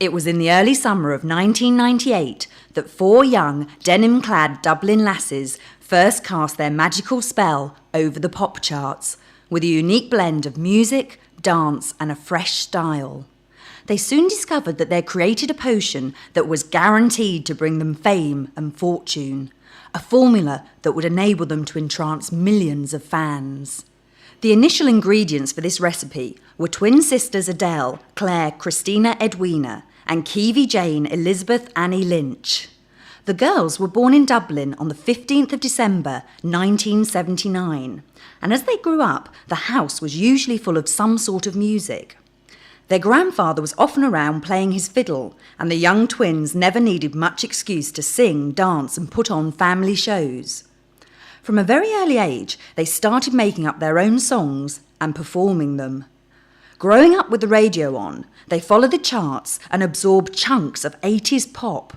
It was in the early summer of 1998 that four young, denim-clad Dublin lasses first cast their magical spell over the pop charts, with a unique blend of music, dance and a fresh style. They soon discovered that they'd created a potion that was guaranteed to bring them fame and fortune, a formula that would enable them to entrance millions of fans. The initial ingredients for this recipe were twin sisters Adele, Claire, Christina Edwina, and Kiwi Jane Elizabeth Annie Lynch. The girls were born in Dublin on the 15th of December 1979, and as they grew up, the house was usually full of some sort of music. Their grandfather was often around playing his fiddle, and the young twins never needed much excuse to sing, dance, and put on family shows. From a very early age, they started making up their own songs and performing them. Growing up with the radio on, they followed the charts and absorbed chunks of 80s pop.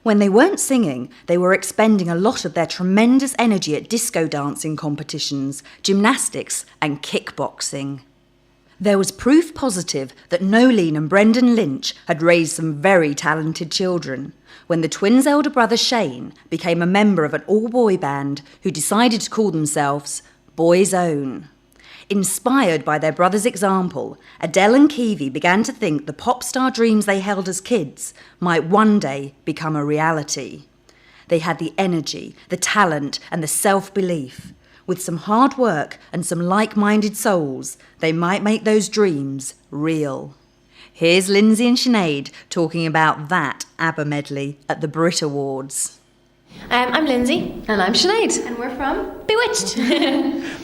When they weren't singing, they were expending a lot of their tremendous energy at disco dancing competitions, gymnastics and kickboxing. There was proof positive that Nolene and Brendan Lynch had raised some very talented children when the twins' elder brother Shane became a member of an all-boy band who decided to call themselves Boys Own. Inspired by their brother's example, Adele and Kiwi began to think the pop star dreams they held as kids might one day become a reality. They had the energy, the talent and the self-belief. With some hard work and some like-minded souls, they might make those dreams real. Here's Lindsay and Sinead talking about that ABBA medley at the Brit Awards. I'm Lindsay. And I'm Sinead. And we're from Bewitched.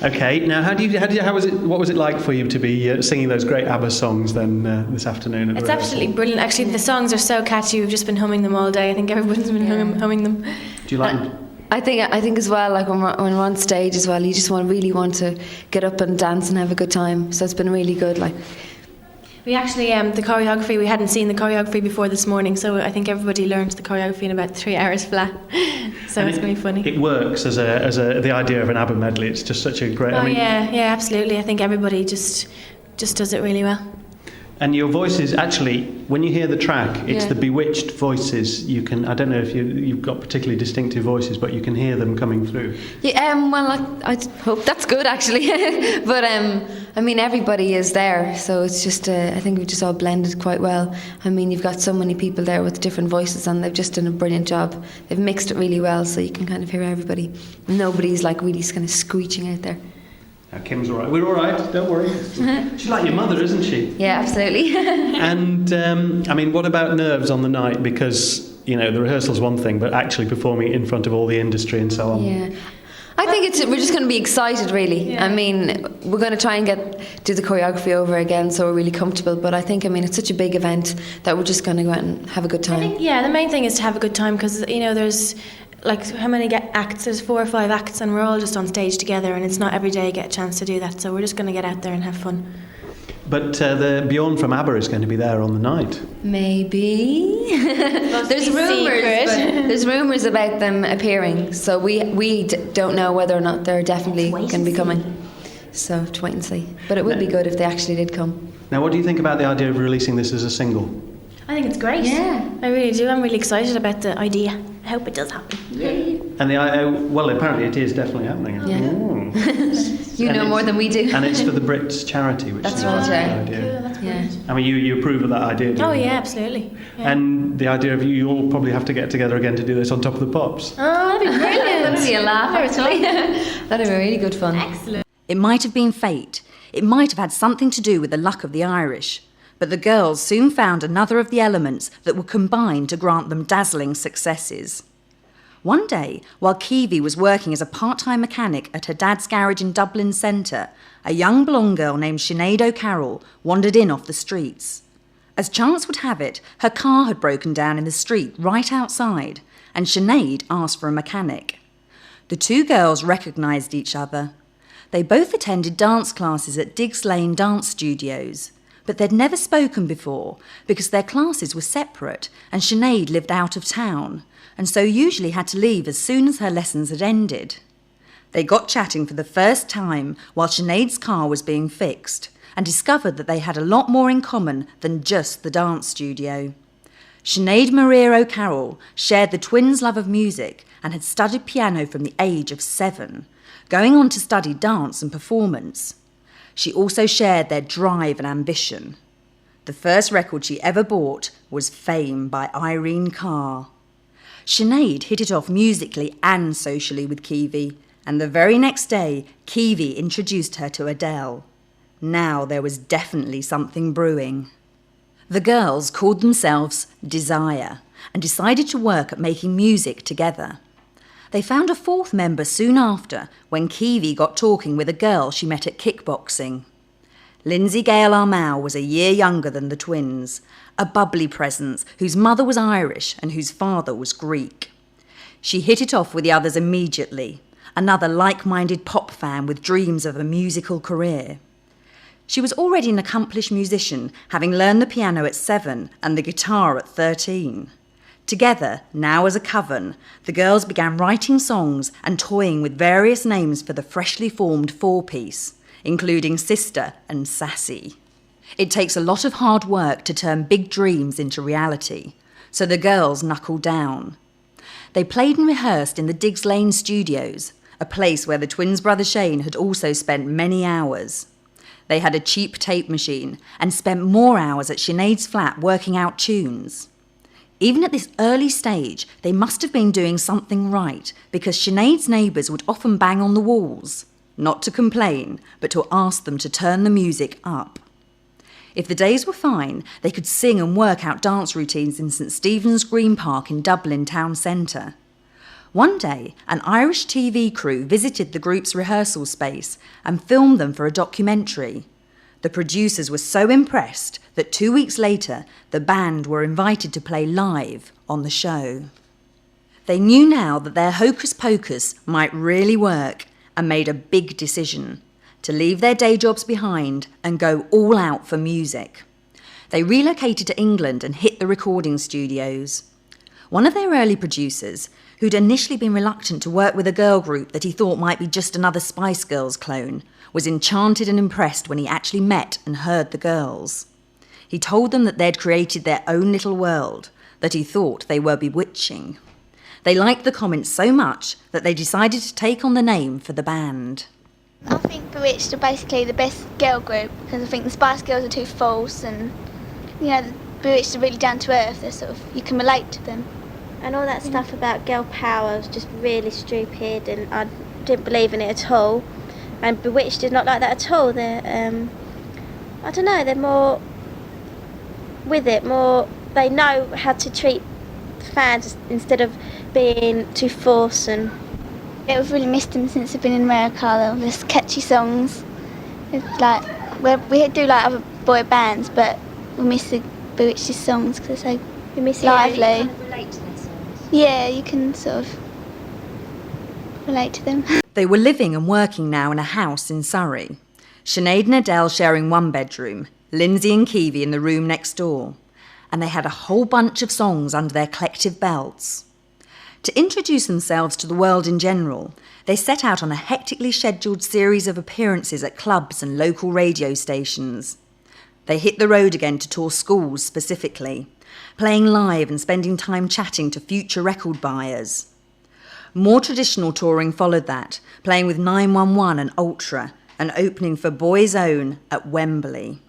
Okay, now what was it like for you to be singing those great ABBA songs then this afternoon? It's absolutely brilliant. Actually, the songs are so catchy. We've just been humming them all day. I think everyone's been humming them. Do you like them? I think as well, like when we're on stage as well, you just really want to get up and dance and have a good time. So it's been really good. Like we actually the choreography, we hadn't seen the choreography before this morning, so I think everybody learned the choreography in about 3 hours flat. So and it's going to be funny. It works as the idea of an ABBA medley. It's just such a great. Yeah, absolutely. I think everybody just does it really well. And your voices, actually, when you hear the track, it's the Bewitched voices. You can, I don't know if you've got particularly distinctive voices, but you can hear them coming through. Yeah, well, I hope that's good, actually. But, I mean, everybody is there, so it's just, I think we've just all blended quite well. I mean, you've got so many people there with different voices, and they've just done a brilliant job. They've mixed it really well, so you can kind of hear everybody. Nobody's, like, really kind of screeching out there. Kim's all right. We're all right, don't worry. She's like your mother, isn't she? Yeah, absolutely. And, I mean, what about nerves on the night? Because, the rehearsal's one thing, but actually performing in front of all the industry and so on. Yeah. I think we're just going to be excited, really. Yeah. I mean, we're going to try and do the choreography over again, so we're really comfortable. But I think, it's such a big event that we're just going to go out and have a good time. I think, the main thing is to have a good time because, there's... Like, how many acts? There's 4 or 5 acts and we're all just on stage together and it's not every day you get a chance to do that, so we're just going to get out there and have fun. But the Bjorn from ABBA is going to be there on the night. Maybe. There's rumours about them appearing, so we don't know whether or not they're definitely going to be coming. So have to wait and see. But it would be good if they actually did come. Now, what do you think about the idea of releasing this as a single? I think it's great. Yeah. I really do. I'm really excited about the idea. I hope it does happen. Yay. And apparently it is definitely happening. Yeah. You know more than we do. And it's for the Brits charity, which that's is right. a good idea. Cool, that's brilliant. I mean, you approve of that idea, don't you? Yeah, absolutely. Yeah. And the idea of you all probably have to get together again to do this on Top of the Pops. Oh, that'd be brilliant. That'd be a laugh, actually. That'd be really good fun. Excellent. It might have been fate. It might have had something to do with the luck of the Irish. But the girls soon found another of the elements that would combine to grant them dazzling successes. One day, while Kiwi was working as a part-time mechanic at her dad's garage in Dublin centre, a young blonde girl named Sinead O'Carroll wandered in off the streets. As chance would have it, her car had broken down in the street right outside, and Sinead asked for a mechanic. The two girls recognised each other. They both attended dance classes at Diggs Lane Dance Studios. But they'd never spoken before because their classes were separate and Sinead lived out of town and so usually had to leave as soon as her lessons had ended. They got chatting for the first time while Sinead's car was being fixed and discovered that they had a lot more in common than just the dance studio. Sinead Maria O'Carroll shared the twins' love of music and had studied piano from the age of 7, going on to study dance and performance. She also shared their drive and ambition. The first record she ever bought was Fame by Irene Carr. Sinead hit it off musically and socially with Kiwi, and the very next day, Kiwi introduced her to Adele. Now there was definitely something brewing. The girls called themselves Desire and decided to work at making music together. They found a fourth member soon after when Kiwi got talking with a girl she met at kickboxing. Lindsay Gale Armau was a year younger than the twins, a bubbly presence whose mother was Irish and whose father was Greek. She hit it off with the others immediately, another like-minded pop fan with dreams of a musical career. She was already an accomplished musician, having learned the piano at 7 and the guitar at 13. Together, now as a coven, the girls began writing songs and toying with various names for the freshly formed four-piece, including Sister and Sassy. It takes a lot of hard work to turn big dreams into reality, so the girls knuckled down. They played and rehearsed in the Diggs Lane studios, a place where the twins' brother Shane had also spent many hours. They had a cheap tape machine and spent more hours at Sinead's flat working out tunes. Even at this early stage, they must have been doing something right, because Sinead's neighbours would often bang on the walls, not to complain, but to ask them to turn the music up. If the days were fine, they could sing and work out dance routines in St Stephen's Green Park in Dublin town centre. One day, an Irish TV crew visited the group's rehearsal space and filmed them for a documentary. The producers were so impressed that 2 weeks later, the band were invited to play live on the show. They knew now that their hocus pocus might really work and made a big decision: to leave their day jobs behind and go all out for music. They relocated to England and hit the recording studios. One of their early producers, who'd initially been reluctant to work with a girl group that he thought might be just another Spice Girls clone, was enchanted and impressed when he actually met and heard the girls. He told them that they'd created their own little world, that he thought they were bewitching. They liked the comments so much that they decided to take on the name for the band. I think Bewitched are basically the best girl group, because I think the Spice Girls are too false, and Bewitched are really down to earth. They're sort of, you can relate to them. And all that stuff about girl power was just really stupid, and I didn't believe in it at all. And Bewitched is not like that at all. They're, I don't know, they're more with it, they know how to treat fans instead of being too forced. And Yeah, we've really missed them since they've been in America. They're just catchy songs. It's like, we do like other boy bands, but we miss the Bewitched songs because they're so lively. Kind of relate to their songs. Yeah, you can sort of relate to them. They were living and working now in a house in Surrey. Sinead and Adele sharing one bedroom, Lindsay and Kiwi in the room next door. And they had a whole bunch of songs under their collective belts. To introduce themselves to the world in general, they set out on a hectically scheduled series of appearances at clubs and local radio stations. They hit the road again to tour schools specifically, playing live and spending time chatting to future record buyers. More traditional touring followed that, playing with 911 and Ultra, and opening for Boys Own at Wembley.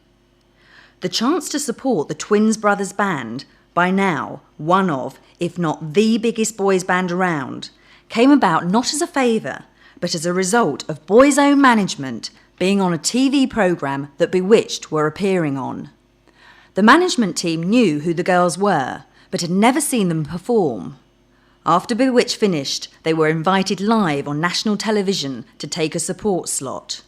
The chance to support the Twins Brothers band, by now one of, if not the biggest boys band around, came about not as a favour, but as a result of Boys Own management being on a TV programme that Bewitched were appearing on. The management team knew who the girls were, but had never seen them perform. After Bewitched finished, they were invited live on national television to take a support slot.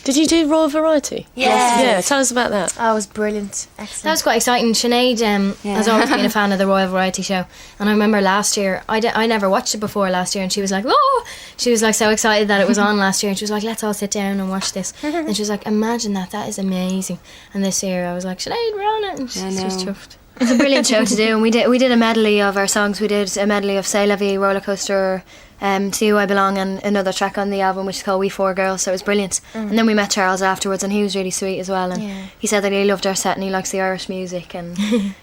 Did you do Royal Variety? Yes. Yeah, tell us about that. Oh, it was brilliant. Excellent. That was quite exciting. Sinead has always been a fan of the Royal Variety Show, and I remember last year, I never watched it before last year, and she was like, oh! She was like so excited that it was on last year, and she was like, let's all sit down and watch this. And she was like, imagine that is amazing. And this year I was like, Sinead, we're on it, and she was chuffed. It's a brilliant show to do, and we did a medley of our songs. We did a medley of C'est La Vie, Roller Coaster, To You I Belong, and another track on the album which is called We Four Girls, so it was brilliant. And then we met Charles afterwards, and he was really sweet as well, and he said that he loved our set and he likes the Irish music, and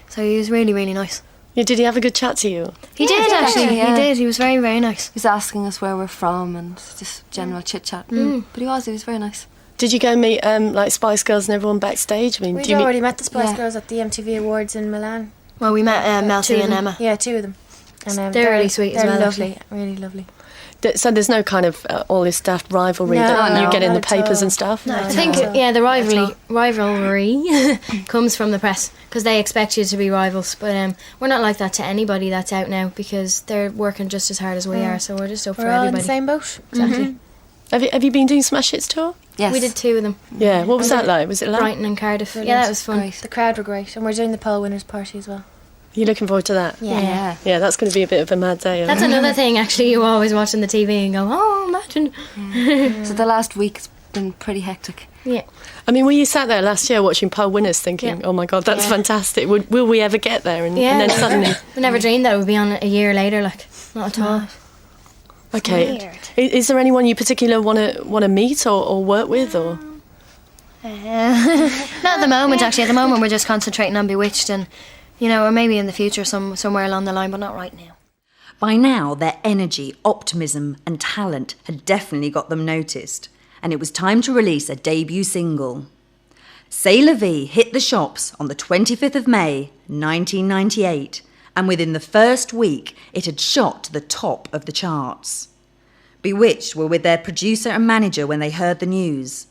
so he was really, really nice. Yeah, did he have a good chat to you? He did actually, he did. He was very, very nice. He was asking us where we're from and just general chit chat. But he was very nice. Did you go meet like Spice Girls and everyone backstage? I mean, We'd do you meet... already met the Spice Girls at the MTV Awards in Milan. Well, we met Melty and Emma. Yeah, 2 of them. And they're really sweet as well. They're lovely, really lovely. So there's no kind of all this daft rivalry that you get in the papers and stuff? No, I think, the rivalry comes from the press, because they expect you to be rivals. But we're not like that to anybody that's out now, because they're working just as hard as we are, so we're just up for everybody. We're all in the same boat. Exactly. Have you been doing Smash Hits tour? Yes. We did 2 of them. Yeah, what was that like? Was it like... Brighton and Cardiff. Yeah, that was fun. Great. The crowd were great, and we're doing the poll winners party as well. You looking forward to that? Yeah. Yeah, that's going to be a bit of a mad day. That's another thing, actually, you always watch on the TV and go, oh, imagine. So the last week's been pretty hectic. Yeah. I mean, were you sat there last year watching Poll Winners thinking, oh my God, that's fantastic. Will we ever get there? And then suddenly... We never dreamed that it would be on a year later, like, not at all. Okay. Is there anyone you particularly want to meet or work with, or...? Not at the moment, actually. At the moment, we're just concentrating on Bewitched and, or maybe in the future somewhere along the line, but not right now. By now, their energy, optimism and talent had definitely got them noticed, and it was time to release a debut single. C'est la Vie hit the shops on the 25th of May, 1998, and within the first week, it had shot to the top of the charts. Bewitched were with their producer and manager when they heard the news.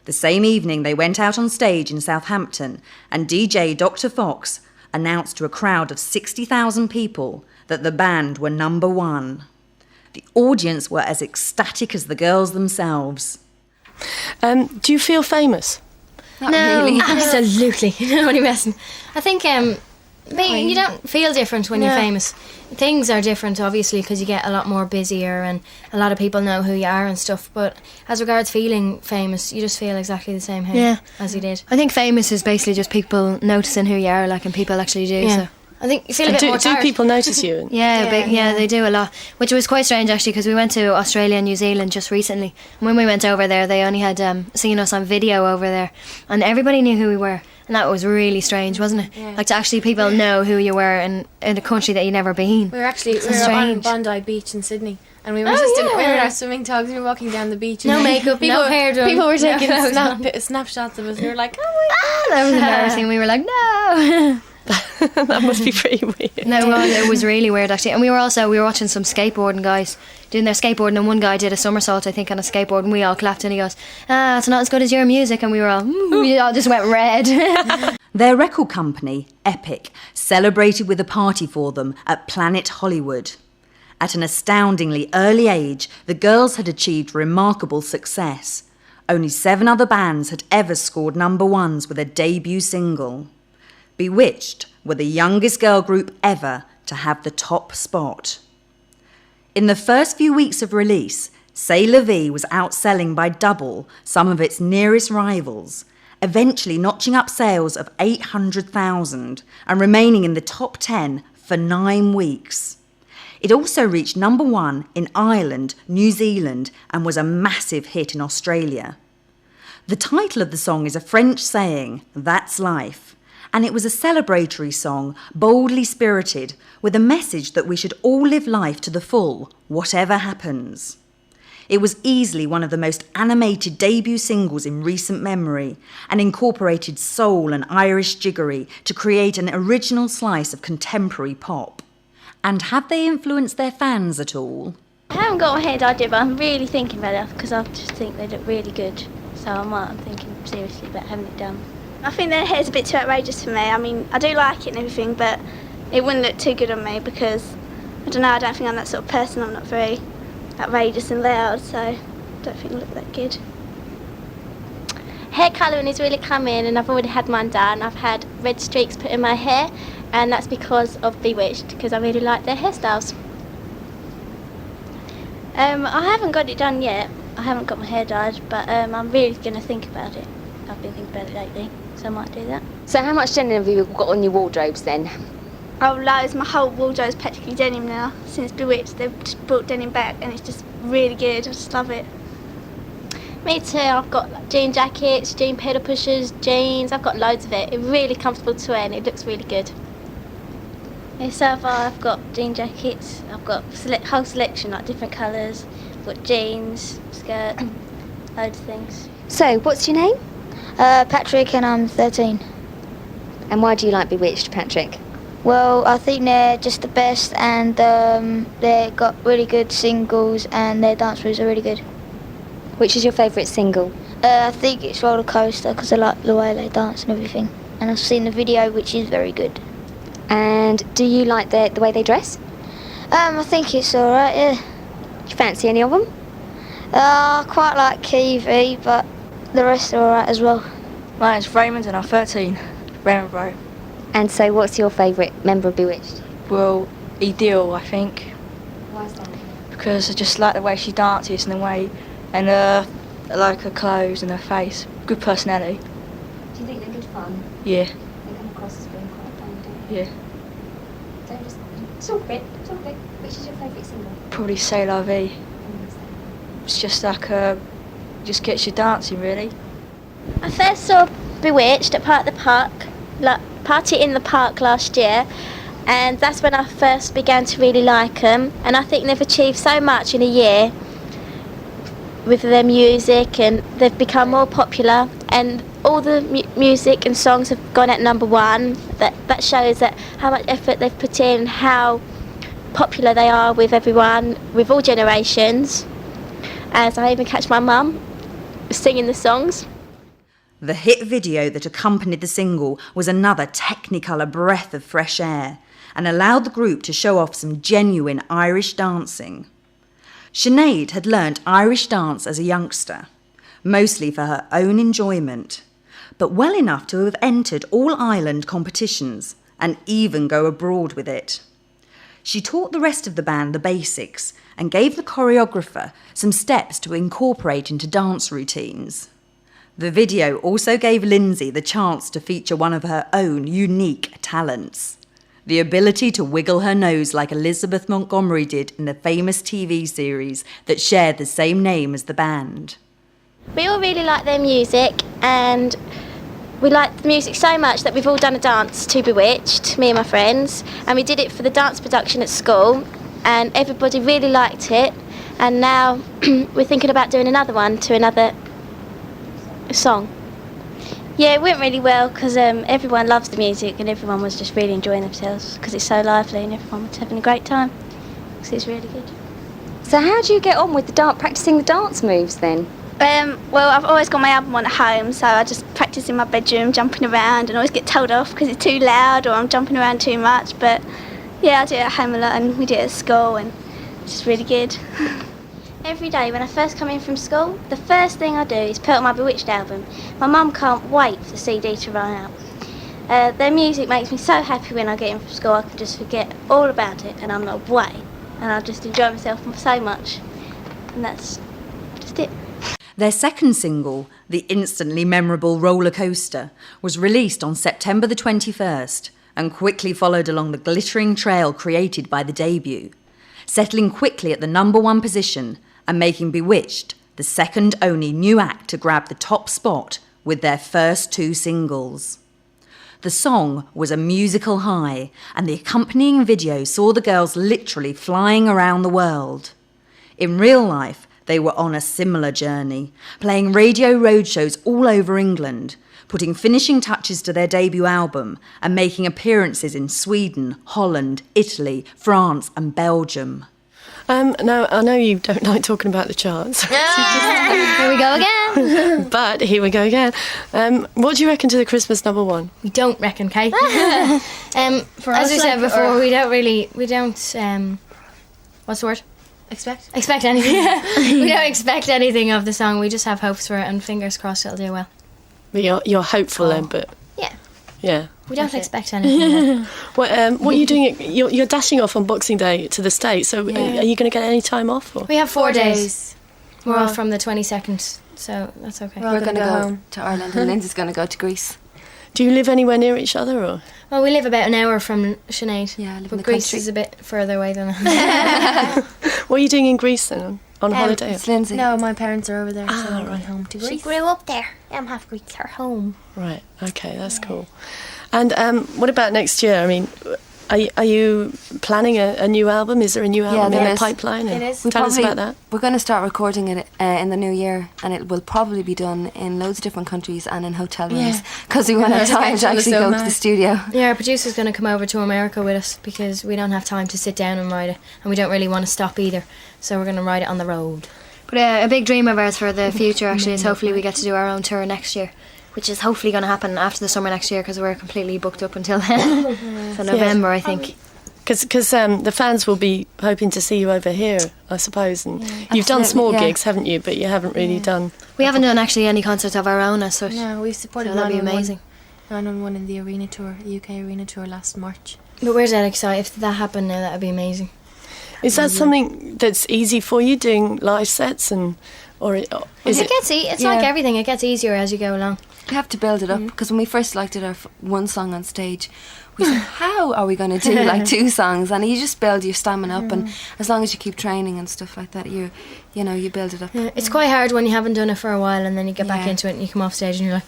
The same evening, they went out on stage in Southampton, and DJ Dr. Fox announced to a crowd of 60,000 people that the band were number 1. The audience were as ecstatic as the girls themselves. Do you feel famous? Not really. Absolutely. Only messing. I think you don't feel different when you're famous. Things are different, obviously, because you get a lot more busier and a lot of people know who you are and stuff. But as regards feeling famous, you just feel exactly the same as you did. I think famous is basically just people noticing who you are, like, and people actually do. Yeah. So. I think you feel a bit more do people notice you? Yeah, they do a lot, which was quite strange actually, because we went to Australia and New Zealand just recently, and when we went over there they only had seen us on video over there, and everybody knew who we were, and that was really strange, wasn't it? Like, to actually people know who you were in a country that you'd never been. We were on Bondi Beach in Sydney, and we were we were in our swimming togs. We were walking down the beach. No makeup, no hair done. People were taking snapshots of us. We were like, oh my God. That was embarrassing. We were like, no. That must be pretty weird. No, it was really weird actually. And we were watching some skateboarding guys doing their skateboarding, and one guy did a somersault, I think, on a skateboard, and we all clapped, and he goes, it's not as good as your music, and we were all, we all just went red. Their record company, Epic, celebrated with a party for them at Planet Hollywood. At an astoundingly early age, the girls had achieved remarkable success. Only 7 other bands had ever scored number 1s with a debut single. Bewitched were the youngest girl group ever to have the top spot. In the first few weeks of release, C'est la Vie was outselling by double some of its nearest rivals, eventually notching up sales of 800,000 and remaining in the top 10 for 9 weeks. It also reached number 1 in Ireland, New Zealand, and was a massive hit in Australia. The title of the song is a French saying, "That's life," and it was a celebratory song, boldly spirited, with a message that we should all live life to the full, whatever happens. It was easily one of the most animated debut singles in recent memory, and incorporated soul and Irish jiggery to create an original slice of contemporary pop. And have they influenced their fans at all? I haven't got a head idea, but I'm really thinking about it because I just think they look really good. So I'm thinking seriously about having it done. I think their hair's a bit too outrageous for me. I mean, I do like it and everything, but it wouldn't look too good on me because, I don't know, I don't think I'm that sort of person. I'm not very outrageous and loud, so I don't think it'll look that good. Hair colouring is really coming, and I've already had mine done. I've had red streaks put in my hair, and that's because of Bewitched, because I really like their hairstyles. I haven't got it done yet. I haven't got my hair dyed, but I'm really going to think about it. I've been thinking about it lately, so I might do that. So how much denim have you got on your wardrobes then? Oh, loads. My whole wardrobe's practically denim now. Since Bewitched, they've just brought denim back, and it's just really good. I just love it. Me too. I've got like, jean jackets, jean pedal pushers, jeans. I've got loads of it. It's really comfortable to wear, and it looks really good. Yeah, so far I've got jean jackets. I've got whole selection, like different colours. I've got jeans, skirt, loads of things. So, what's your name? Patrick, and I'm 13. And why do you like Bewitched, Patrick? Well, I think they're just the best, and they've got really good singles, and their dance moves are really good. Which is your favourite single? I think it's Roller Coaster, because I like the way they dance and everything. And I've seen the video, which is very good. And do you like the way they dress? I think it's alright, yeah. Do you fancy any of them? I quite like Kiwi, but the rest are alright as well. My name's Raymond and I'm 13. Raymond Bro. And so what's your favourite member of Bewitched? Well, Ideal, I think. Why is that? Because I just like the way she dances and the way, and I like her clothes and her face. Good personality. Do you think they're good fun? Yeah. They come across as being quite fun, don't Yeah. you? Don't just talk a bit. Which is your favourite single? Probably C'est La Vie. It's just like just gets you dancing really. I first saw Bewitched at Party in the Park last year, and that's when I first began to really like them. And I think they've achieved so much in a year with their music, and they've become more popular. And all the music and songs have gone at #1. That shows that how much effort they've put in, how popular they are with everyone, with all generations. As I even catch my mum singing the songs. The hit video that accompanied the single was another Technicolor breath of fresh air and allowed the group to show off some genuine Irish dancing. Sinead had learnt Irish dance as a youngster, mostly for her own enjoyment, but well enough to have entered all-Ireland competitions and even go abroad with it. She taught the rest of the band the basics and gave the choreographer some steps to incorporate into dance routines. The video also gave Lindsay the chance to feature one of her own unique talents, the ability to wiggle her nose like Elizabeth Montgomery did in the famous TV series that shared the same name as the band. We all really like their music, and we like the music so much that we've all done a dance to Bewitched, me and my friends, and we did it for the dance production at school, and everybody really liked it, and now we're thinking about doing another one to another song. Yeah, it went really well because everyone loves the music and everyone was just really enjoying themselves because it's so lively and everyone was having a great time. So it's really good. So how do you get on with practising the dance moves then? Well, I've always got my album on at home, so I just practice in my bedroom, jumping around, and always get told off because it's too loud or I'm jumping around too much. But yeah, I do it at home a lot, and we do it at school, and it's just really good. Every day when I first come in from school, the first thing I do is put on my Bewitched album. My mum can't wait for the CD to run out. Their music makes me so happy when I get in from school. I can just forget all about it, and I'm not away, and I just enjoy myself so much, and that's just it. Their second single, the instantly memorable Roller Coaster, was released on September the 21st and quickly followed along the glittering trail created by the debut, settling quickly at the #1 position and making Bewitched the second only new act to grab the top spot with their first 2 singles. The song was a musical high, and the accompanying video saw the girls literally flying around the world. In real life, they were on a similar journey, playing radio roadshows all over England, putting finishing touches to their debut album and making appearances in Sweden, Holland, Italy, France and Belgium. Now, I know you don't like talking about the charts. Here we go again. But here we go again. What do you reckon to the Christmas #1? We don't reckon, Kate. As we said before, we don't, what's the word? Expect anything. We don't expect anything of the song. We just have hopes for it, and fingers crossed it'll do well. But you're hopeful then, but... Yeah. We don't expect anything. What are you doing? You're dashing off on Boxing Day to the States, so are you going to get any time off? Or? We have 4 days. We're off from the 22nd, so that's okay. We're going to go home to Ireland, and Lindsay's going to go to Greece. Do you live anywhere near each other, or? Well, we live about an hour from Sinead. Yeah, I live in but the Greece country. is a bit further away than that. What are you doing in Greece then? On holiday? It's Lindsay. No, my parents are over there, so I went home to Greece. She grew up there. I'm half Greek. Her home. Right. Okay, that's cool. And what about next year? I mean, are you planning a new album? Is there a new album in there the is. pipeline? It is. Tell us about that. We're going to start recording it in the new year, and it will probably be done in loads of different countries and in hotel rooms because we won't have time to actually go to the studio. Yeah, our producer's going to come over to America with us because we don't have time to sit down and write it, and we don't really want to stop either. So we're going to write it on the road. But a big dream of ours for the future actually is hopefully we get to do our own tour next year, which is hopefully going to happen after the summer next year because we're completely booked up until then. So November, I think. Because the fans will be hoping to see you over here, I suppose. And you've done small gigs, haven't you? But you haven't really done... We haven't done actually any concerts of our own as such. No, we've supported So that'd be amazing. 911 in the arena tour, the UK arena tour last March. But we're dead excited. If that happened now, that would be amazing. Is that something that's easy for you, doing live sets? Or is it... It's like everything. It gets easier as you go along. You have to build it up because when we first did our one song on stage, we said, how are we going to do like 2 songs? And you just build your stamina up, and as long as you keep training and stuff like that, you build it up. Yeah, it's quite hard when you haven't done it for a while and then you get back into it and you come off stage and you're like...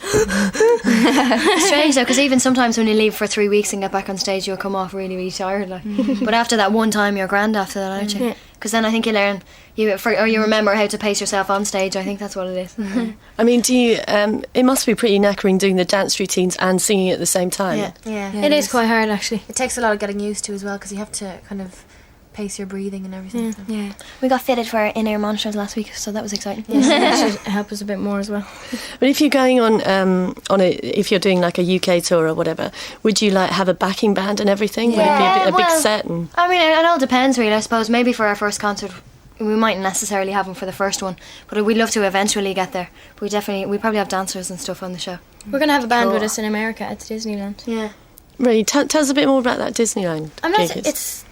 Strange though, because even sometimes when you leave for 3 weeks and get back on stage, you'll come off really, really tired. Like. But after that one time, you're grand after that, aren't you? Because then I think you learn, you remember how to pace yourself on stage. I think that's what it is. I mean, do you? It must be pretty knackering doing the dance routines and singing at the same time. Yeah. It is quite hard actually. It takes a lot of getting used to as well because you have to kind of pace your breathing and everything. Yeah. We got fitted for our in-ear monitors last week, so that was exciting. That should help us a bit more as well. But if you're going if you're doing like a UK tour or whatever, would you like have a backing band and everything? Would it be a big set? And I mean, it all depends really. I suppose maybe for our first concert, we mightn't necessarily have them for the first one, but we'd love to eventually get there. But we probably have dancers and stuff on the show. We're going to have a band with us in America at Disneyland. Yeah. Really, tell us a bit more about that Disneyland gig.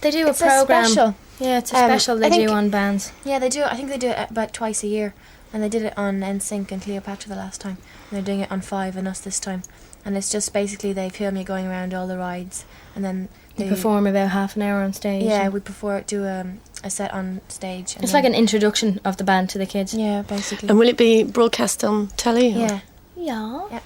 They do a It's a program. special. Yeah, it's a special they do on bands. Yeah, they do. I think they do it about twice a year, and they did it on NSYNC and Cleopatra the last time. And they're doing it on Five and Us this time. And it's just basically they film you going around all the rides, and then They perform about half an hour on stage. Yeah, we do a set on stage. And it's like an introduction of the band to the kids. Yeah, basically. And will it be broadcast on telly? Yeah. Yeah.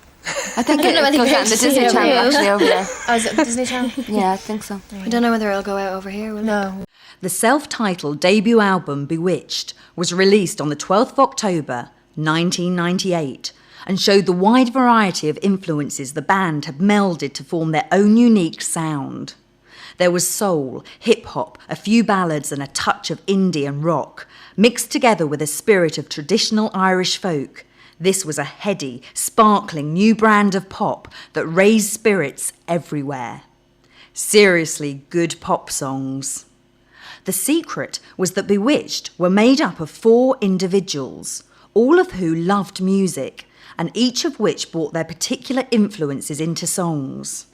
I think it goes out on the Disney Channel actually over there. Oh, is it Disney Channel? Yeah, I think so. I don't know whether it'll go out over here, will it? No. The self-titled debut album Bewitched was released on the 12th of October 1998 and showed the wide variety of influences the band had melded to form their own unique sound. There was soul, hip-hop, a few ballads and a touch of indie and rock, mixed together with a spirit of traditional Irish folk. This was a heady, sparkling new brand of pop that raised spirits everywhere. Seriously good pop songs. The secret was that Bewitched were made up of 4 individuals, all of who loved music, and each of which brought their particular influences into songs.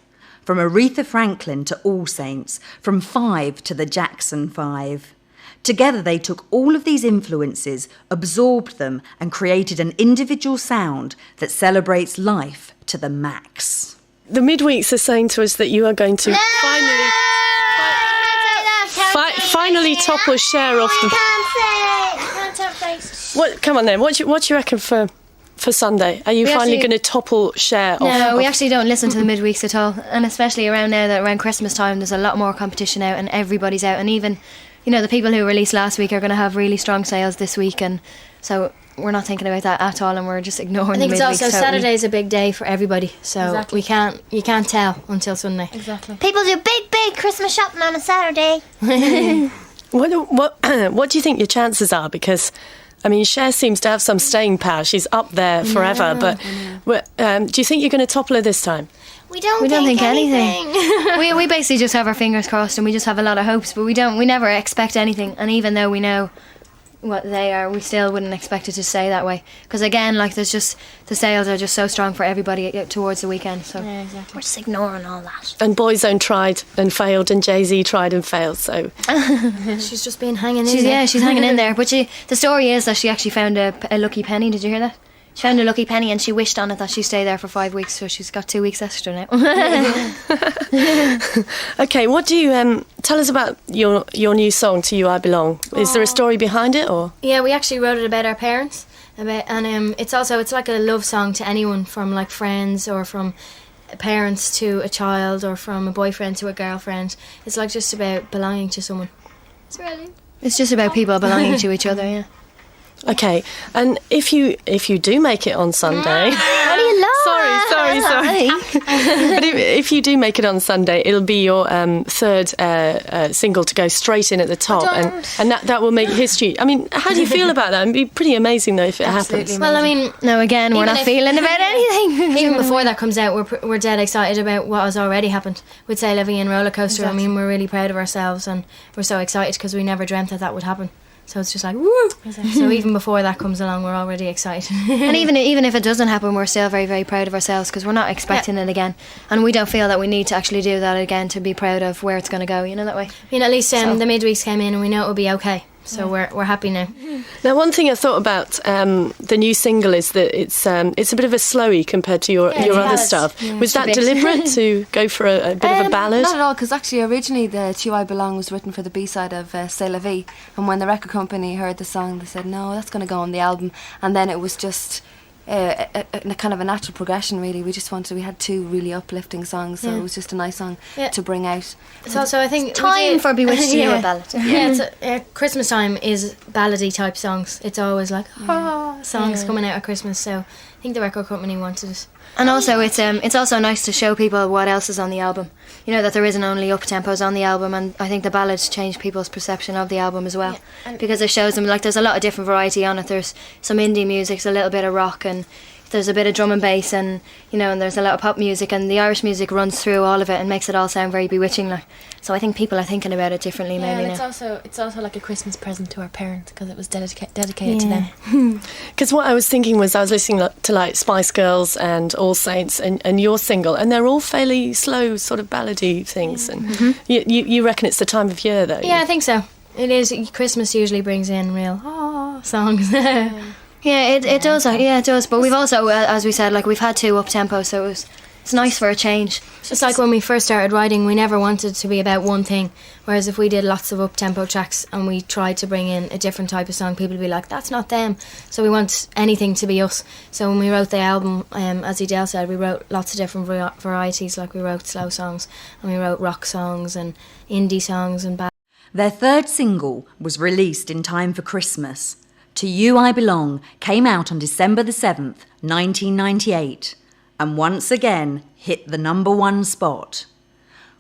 From Aretha Franklin to All Saints, from Five to the Jackson 5. Together they took all of these influences, absorbed them, and created an individual sound that celebrates life to the max. The midweeks are saying to us that you are going to finally topple Cher off the... What? Come on then. What do you reckon for Sunday? Are you finally going to topple Cher off? No, we actually don't listen to the midweeks at all, and especially around now that around Christmas time, there's a lot more competition out, and everybody's out, and even, the people who released last week are going to have really strong sales this week, and so we're not thinking about that at all, and we're just ignoring. I think the it's also totally. Saturday's a big day for everybody, so Exactly. you can't tell until Sunday. Exactly. People do big Christmas shopping on a Saturday. What do you think your chances are? Because, I mean, Cher seems to have some staying power. She's up there forever. But do you think you're going to topple her this time? We don't think anything. we basically just have our fingers crossed, and we just have a lot of hopes, but we never expect anything. And even though we know what they are, we still wouldn't expect it to stay that way, because again, there's just the sales are just so strong for everybody towards the weekend, so exactly. we're just ignoring all that. And Boyzone tried and failed, and Jay-Z tried and failed, so She's just been hanging in there. She's hanging in there, but the story is that she actually found a lucky penny. Did you hear that? She found a lucky penny and she wished on it that she stay there for 5 weeks, so she's got 2 weeks extra now. Okay, what do you tell us about your new song, To You I Belong? Is there a story behind it, or? Yeah, we actually wrote it about our parents, and it's like a love song to anyone, from like friends or from parents to a child or from a boyfriend to a girlfriend. It's like just about belonging to someone. It's just about people belonging to each other, yeah. Okay, and if you do make it on Sunday, What do you love? sorry. But if you do make it on Sunday, it'll be your third single to go straight in at the top, and that will make history. I mean, how do you feel about that? It'd be pretty amazing though if it happens. Well, I mean, No, again, we're not feeling about anything. even before that comes out, we're dead excited about what has already happened with C'est La Vie and Roller Coaster. I mean, we're really proud of ourselves, and we're so excited because we never dreamt that would happen. So it's just like, woo! So even before that comes along, we're already excited. And even if it doesn't happen, we're still very, very proud of ourselves because we're not expecting it again, and we don't feel that we need to actually do that again to be proud of where it's going to go. You know, that way. I mean, at least the midweeks came in, and we know it'll be okay. So we're happy now. Now, one thing I thought about the new single is that it's a bit of a slowie compared to your other stuff. Yeah, was that deliberate to go for a bit of a ballad? Not at all, because actually originally the To You I Belong was written for the B-side of C'est La Vie, and when the record company heard the song, they said, no, that's going to go on the album, and then it was just a kind of a natural progression, really. We had two really uplifting songs, so it was just a nice song to bring out. It's also, I think, time for Bewitched to do a ballad. Yeah, Christmas time is ballady type songs. It's always like songs coming out at Christmas. So I think the record company wanted it. And also, it's also nice to show people what else is on the album. You know, that there isn't only up-tempos on the album, and I think the ballads change people's perception of the album as well, because it shows them, like, there's a lot of different variety on it. There's some indie music, a little bit of rock, and there's a bit of drum and bass, and and there's a lot of pop music, and the Irish music runs through all of it and makes it all sound very bewitching. Like, so I think people are thinking about it differently maybe and now. it's also like a Christmas present to our parents because it was dedicated to them. Because what I was thinking was I was listening to like Spice Girls and All Saints and your single, and they're all fairly slow sort of ballady things. And you reckon it's the time of year though? Yeah, I think so. It is. Christmas usually brings in real songs. Yeah, it does. Yeah, it does. But we've also, as we said, like, we've had two up-tempo, so it's nice for a change. It's like when we first started writing, we never wanted to be about one thing. Whereas if we did lots of up-tempo tracks and we tried to bring in a different type of song, people would be like, that's not them. So we want anything to be us. So when we wrote the album, as Edel said, we wrote lots of different varieties. Like, we wrote slow songs, and we wrote rock songs and indie songs and Their third single was released in time for Christmas. To You I Belong came out on December the 7th, 1998, and once again hit the number one spot.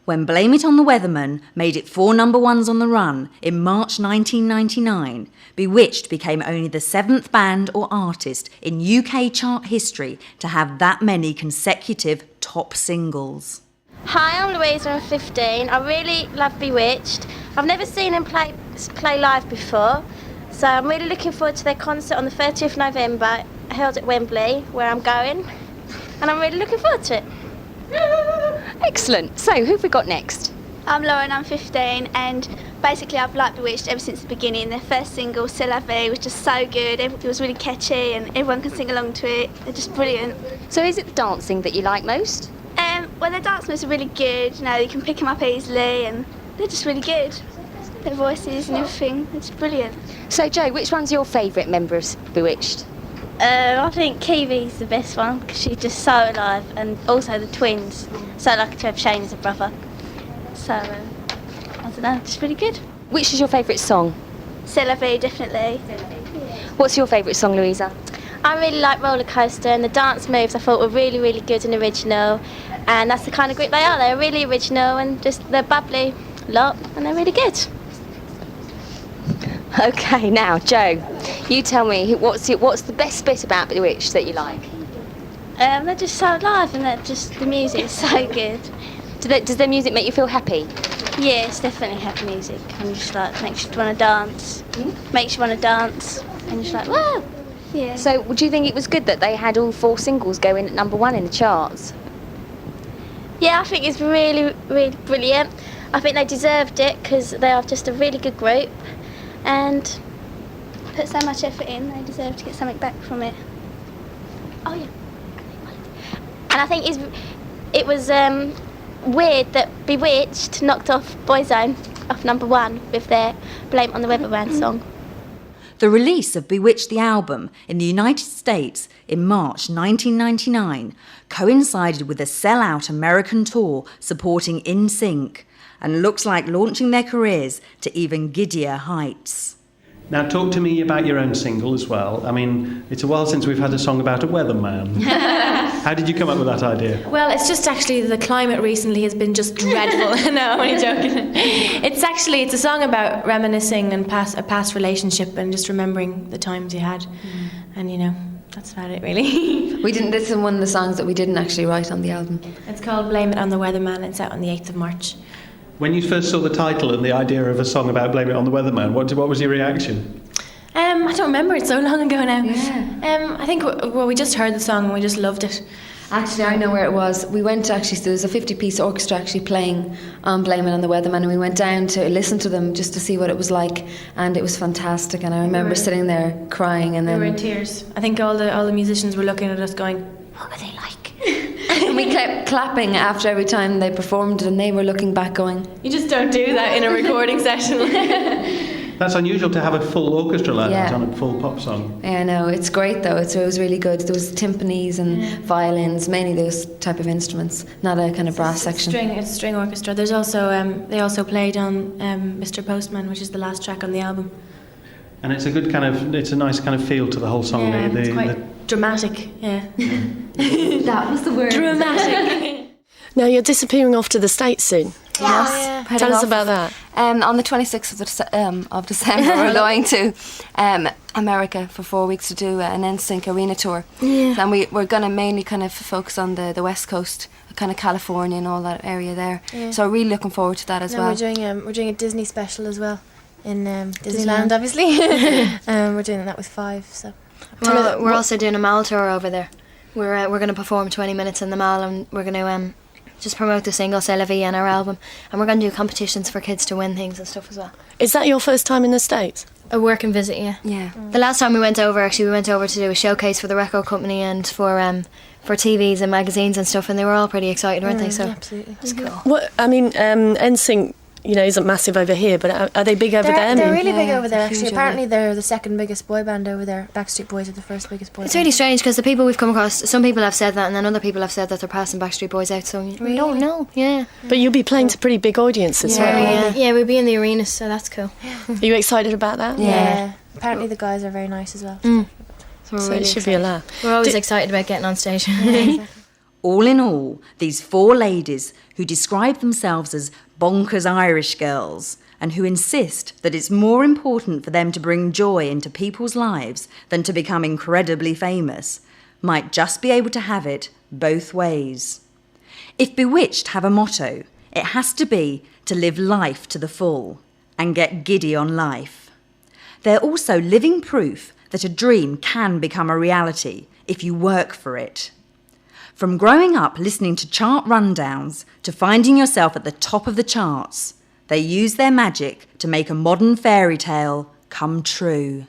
When Blame It on the Weatherman made it 4 number ones on the run in March 1999, Bewitched became only the 7th band or artist in UK chart history to have that many consecutive top singles. Hi, I'm Louisa, I'm 15. I really love Bewitched. I've never seen them play live before, so I'm really looking forward to their concert on the 30th of November, held at Wembley, where I'm going, and I'm really looking forward to it. Excellent. So, who have we got next? I'm Lauren, I'm 15, and basically I've liked Bewitched ever since the beginning. Their first single, C'est La Vie, was just so good. It was really catchy and everyone can sing along to it. They're just brilliant. So is it the dancing that you like most? Well, their dance moves are really good. You know, you can pick them up easily and they're just really good. Their voices and everything, it's brilliant. So Jo, which one's your favourite member of Bewitched? I think Kiwi's the best one because she's just so alive, and also the twins. So lucky to have Shane as a brother. So, I don't know, just really good. Which is your favourite song? C'est La Vie, definitely. What's your favourite song, Louisa? I really like Roller Coaster, and the dance moves I thought were really, really good and original. And that's the kind of group they are. They're really original and they're bubbly lot, and they're really good. Okay, now Jo, you tell me what's the best bit about Bewitched that you like? They're just so alive, and the music is so good. Does their music make you feel happy? Yeah, it's definitely happy music. And just like makes you want to dance. Makes you want to dance, and you're just like, wow. Yeah. So, do you think it was good that they had all 4 singles going at number 1 in the charts? Yeah, I think it's really, really brilliant. I think they deserved it because they are just a really good group and put so much effort in. They deserve to get something back from it. Oh yeah. And I think it was weird that Bewitched knocked off Boyzone off number 1 with their Blame It on the Weatherman song. The release of Bewitched the album in the United States in March 1999 coincided with a sell-out American tour supporting NSYNC and looks like launching their careers to even giddier heights. Now, talk to me about your own single as well. I mean, it's a while since we've had a song about a weatherman. How did you come up with that idea? Well, it's just actually the climate recently has been just dreadful. No, I'm only joking. It's a song about reminiscing and a past relationship and just remembering the times you had. And, you know, that's about it, really. This is one of the songs that we didn't actually write on the album. It's called Blame It on the Weatherman. It's out on the 8th of March. When you first saw the title and the idea of a song about Blame It on the Weatherman, what was your reaction? I don't remember, it's so long ago now. Yeah. I think we just heard the song and we just loved it. Actually, I know where it was. We went to there was a 50-piece orchestra actually playing on Blame It on the Weatherman, and we went down to listen to them just to see what it was like, and it was fantastic. And I remember sitting there crying, and then we were in tears. I think all the musicians were looking at us, going, "What are they like?" And we kept clapping after every time they performed, and they were looking back, going, "You just don't do that in a recording session." That's unusual to have a full orchestra like that on a full pop song. Yeah, no, it's great though. It was really good. There was timpanis and violins, mainly those type of instruments, not a kind of brass section. It's a string orchestra. There's also they also played on Mr. Postman, which is the last track on the album. And it's a nice kind of feel to the whole song. Yeah, it's quite dramatic. Yeah. That was the word. Dramatic. Now you're disappearing off to the States soon. Yes. Yeah. Tell us about that. On the 26th of December, we're going to America for 4 weeks to do an NSYNC arena tour. Yeah. And we're going to mainly kind of focus on the West Coast, kind of California and all that area there. Yeah. So we're really looking forward to that as well. We're doing a Disney special as well in Disneyland, obviously. We're doing that with 5. So we're also doing a mall tour over there. We're going to perform 20 minutes in the mall, and we're going to just promote the single C'est la vie and our album, and we're going to do competitions for kids to win things and stuff as well. Is that your first time in the States? A work and visit, yeah. Yeah. The last time we went over to do a showcase for the record company and for TVs and magazines and stuff, and they were all pretty excited, weren't they? So absolutely, it's cool. What I mean, NSYNC, isn't massive over here, but are they big over there? They're really big over there, actually. Apparently they're the second biggest boy band over there. Backstreet Boys are the first biggest boy band. It's really strange because the people we've come across, some people have said that, and then other people have said that they're passing Backstreet Boys out, so we don't know. Yeah. But you'll be playing to pretty big audiences, right? Yeah, we'll be in the arenas, so that's cool. Are you excited about that? Yeah. Apparently the guys are very nice as well. So it should be a laugh. We're always excited about getting on stage. All in all, these 4 ladies who describe themselves as bonkers Irish girls and who insist that it's more important for them to bring joy into people's lives than to become incredibly famous might just be able to have it both ways. If Bewitched have a motto, it has to be to live life to the full and get giddy on life. They're also living proof that a dream can become a reality if you work for it. From growing up listening to chart rundowns to finding yourself at the top of the charts, they use their magic to make a modern fairy tale come true.